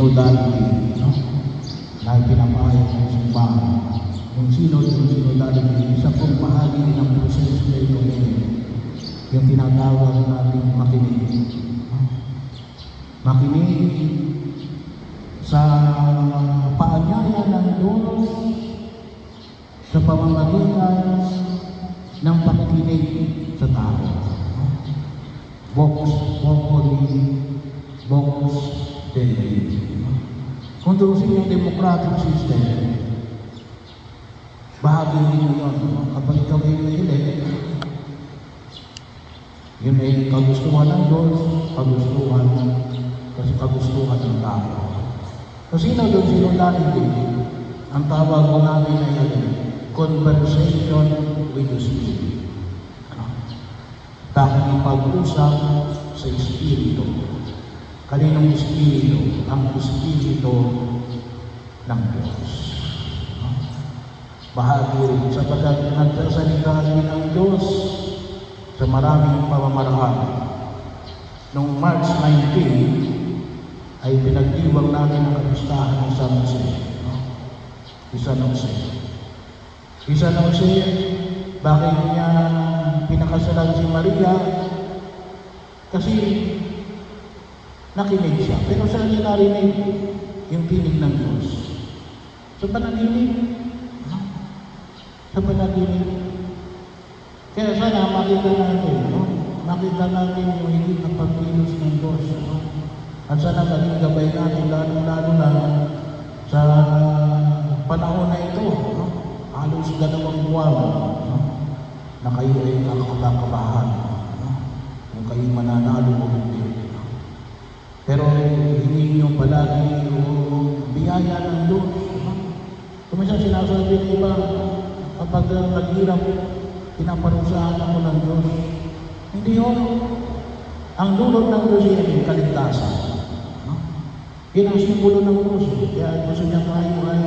synodality, no? Na pinapahayag ng simbahan. Yung synodality, isa pong bahagi din ng proseso na ito yung tinatawag nating makinig. Makinig sa paanyaya ng Diyos sa pamamagitan ng pakikinig sa tao. Vox populi, vox Dei. Kung turusin yung democratic system, bahagi din yun. Kapag ikaw ay elect, yun ay kagustuhan ng Diyos, kagustuhan ng tao. Kasi na doon synodality, ang tawag mo namin ay conversation with the Spirit. Pag-usap sa Espiritu. Kaninong Espiritu? Ang Espiritu ng Diyos. Bahagi rin sapagkat nagsasalita din ang Diyos sa maraming pamamaraan. Noong March 19 ay pinagdiwang namin ang kapistahan ng San Jose. San Jose, bakit niya pinakasalan si Maria? Kasi nakinig siya. Pero saan niya narinig yung tinig ng Diyos? Sa panaginip. Sa panaginip. Kaya sana makita natin, makita natin yung higit na pagkilos ng Diyos. At sana maging gabay natin, lalo na sa panahon na ito, halos 2 buwan, na kayo ay nakakakabahan, kung kayo mananalo o hindi. Pero hindi nyo palagi yung biyaya ng Diyos. Kuminsan sinasabi ng iba, kapag naghirap, pinaparusahan ako ng Diyos. Hindi yun. Ang dulot ng Diyos ay kaligtasan. Yan ang simbolo ng Diyos. Kaya gusto niya tayo ay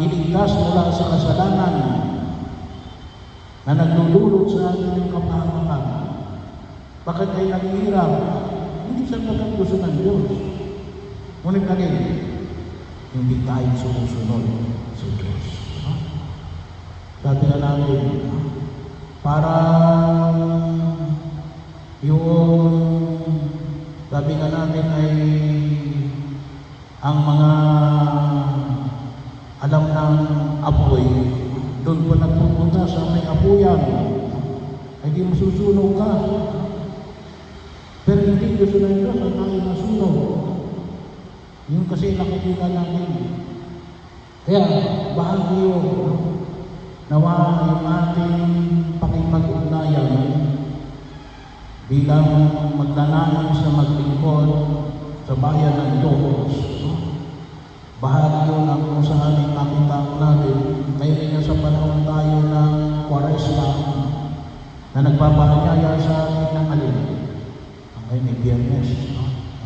iligtas mula sa kasalanan na nagdudulot sa atin ng kapahamakan. Bakit ay naghihirap? Hindi sa gusto ng Diyos. Ngunit hindi tayo sumusunod sa Diyos. Sabi na namin, parang yung sabi nga natin ay ang mga alam ng apoy, doon pa nagpupunta sa may apuyan, ay di masusunog ka. Pero hindi gusto ng Diyos at tayo masunog. Yun kasi nakikita natin. Kaya bahagi yun, nawa yung ating pakipag-ugnayan bilang magdanahan sa maglingkod sa bayan ng Diyos. Bahagi yun ang kung saan makita natin, ngayon na sa panahon tayo ng Kwaresma na nagpapahanyaya sa atin ng alin. Ngayon may Biyernes,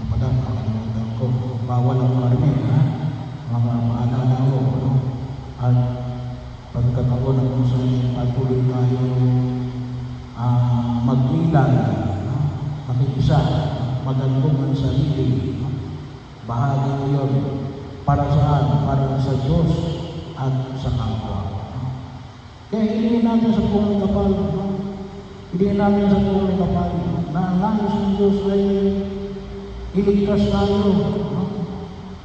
nakalimutan ko, bawal ang karne, maalala ko, at pagkataon na kung saan patuloy tayo magmilan, makikisa, magandong ang sarili. Bahagi ko yun. Para saan? Para sa Diyos at sa kapwa. Kaya hilingin natin sa buong kapal. Hilingin natin sa buong kapal na ang nais ng Diyos ay iligtas tayo.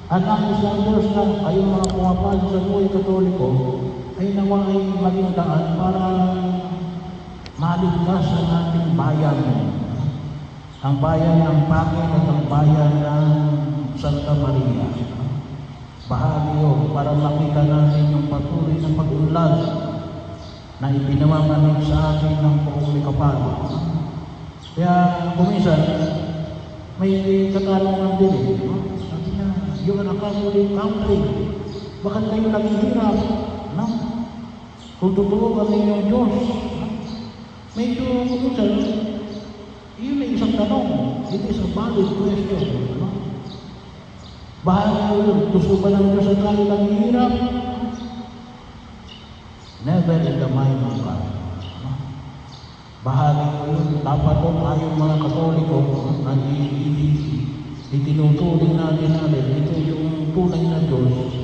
Ang nais ng Diyos na kayong mga pumapasok sa buhay Katoliko ay nawa ay maging daan para maligtas ang ating bayan. Ang bayan ng Panginoon at ang bayan ng Santa Maria. Bahagi yun para makita natin yung patuloy na pag-unlad na ipinamamanig sa atin ng buong kapal. Kaya kuminsan, may katanungan din sabi niya, you are a Catholic country. Bakit kayo naghihirap? No? Kung totoo kami yung Diyos. Medyo kuminsan, yun ay isang tanong. It is a valid question. Bahagi yun, gusto ba ng Diyos at tayo naghihirap? Never in the mind of God. Bahagi yun, dapat po tayong mga Katoliko na tinuturing natin, ito yung tunay na Diyos,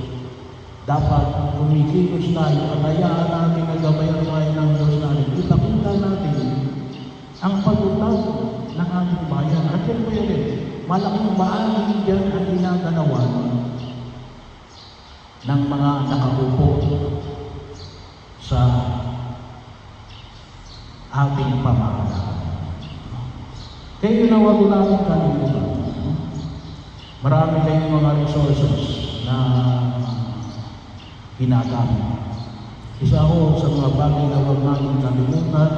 dapat kumikilos tayo at hayaan natin na gabayan tayo ng Diyos natin. Ipakita natin ang pagutang ng ating bayan. At yun po yun, malaking bahagi dyan ang ginagalawan ng mga nakaupo sa ating pamahalaan. Kaya yun ang wag natin kalimutan. Marami kayong mga resources na ginagamit. Isa ko sa mga bagay na wag natin kalimutan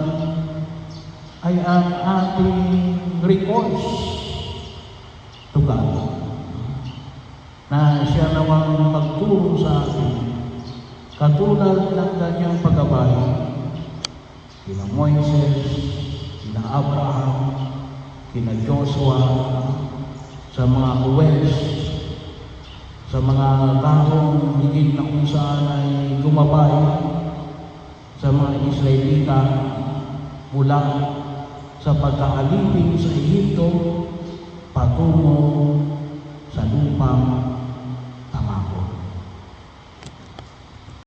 ay ang ating recourse to God, na siya naman magturo sa atin katulad ng kanyang paggabay kina Moises, kina Abraham, kina Joshua, sa mga uwes, sa mga taong higit na kung saan ay gumabay sa mga Israelita mula sa pagkaalipin sa Ehipto patungo